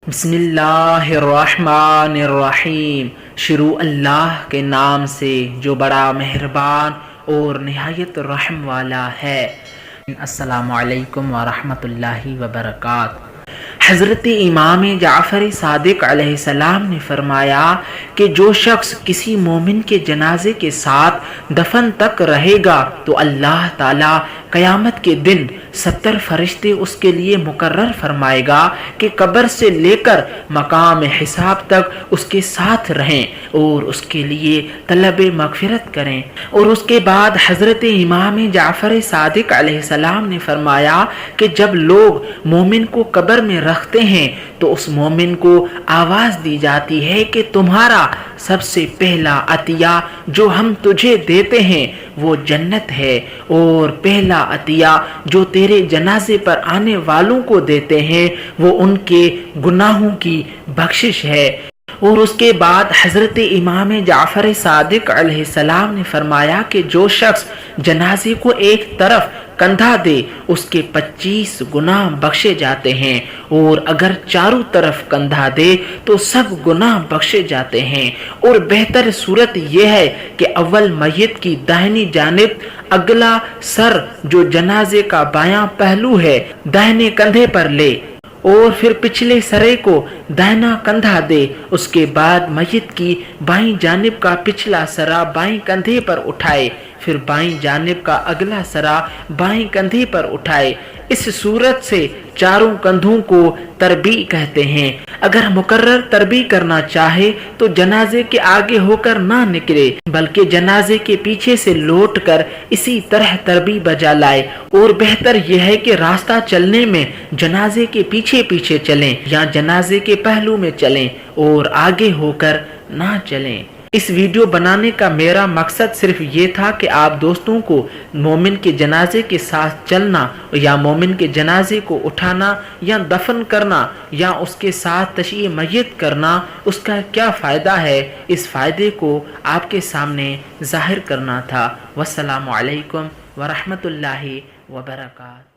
بسم اللہ الرحمن الرحیم، شروع اللہ کے نام سے جو بڑا مہربان اور نہایت رحم والا ہے۔ السلام علیکم ورحمۃ اللہ وبرکاتہ۔ حضرت امام جعفر صادق علیہ السلام نے فرمایا کہ جو شخص کسی مومن کے جنازے کے ساتھ دفن تک رہے گا تو اللہ تعالی قیامت کے دن 70 فرشتے اس کے لیے مقرر فرمائے گا کہ قبر سے لے کر مقام حساب تک اس کے ساتھ رہیں اور اس کے لیے طلب مغفرت کریں۔ اور اس کے بعد حضرت امام جعفر صادق علیہ السلام نے فرمایا کہ جب لوگ مومن کو قبر میں رکھتے ہیں تو اس مومن کو آواز دی جاتی ہے کہ تمہارا سب سے پہلا عطیہ جو ہم تجھے دیتے ہیں وہ جنت ہے، اور پہلا عطیہ جو تیرے جنازے پر آنے والوں کو دیتے ہیں وہ ان کے گناہوں کی بخشش ہے۔ اور اس کے بعد حضرت امام جعفر صادق علیہ السلام نے فرمایا کہ جو شخص جنازے کو ایک طرف کندھا دے اس کے 25 گناہ بخشے جاتے ہیں، اور اگر چاروں طرف کندھا دے تو سب گناہ بخشے جاتے ہیں۔ اور بہتر صورت یہ ہے کہ اول میت کی داہنی جانب اگلا سر جو جنازے کا بایاں پہلو ہے داہنے کندھے پر لے، اور پھر پچھلے سرے کو دائنا کندھا دے۔ اس کے بعد میت کی بائیں جانب کا پچھلا سرا بائیں کندھے پر اٹھائے، پھر بائیں جانب کا اگلا سرا بائیں کندھے پر اٹھائے۔ اس صورت سے چاروں کندھوں کو تربیع کہتے ہیں۔ اگر مقرر تربیع کرنا چاہے تو جنازے کے آگے ہو کر نہ نکلے بلکہ جنازے کے پیچھے سے لوٹ کر اسی طرح تربیع بجا لائے، اور بہتر یہ ہے کہ راستہ چلنے میں جنازے کے پیچھے پیچھے چلیں یا جنازے کے پہلو میں چلیں اور آگے ہو کر نہ چلیں۔ اس ویڈیو بنانے کا میرا مقصد صرف یہ تھا کہ آپ دوستوں کو مومن کے جنازے کے ساتھ چلنا یا مومن کے جنازے کو اٹھانا یا دفن کرنا یا اس کے ساتھ تشییع میت کرنا اس کا کیا فائدہ ہے، اس فائدے کو آپ کے سامنے ظاہر کرنا تھا۔ والسلام علیکم ورحمۃ اللہ وبرکاتہ۔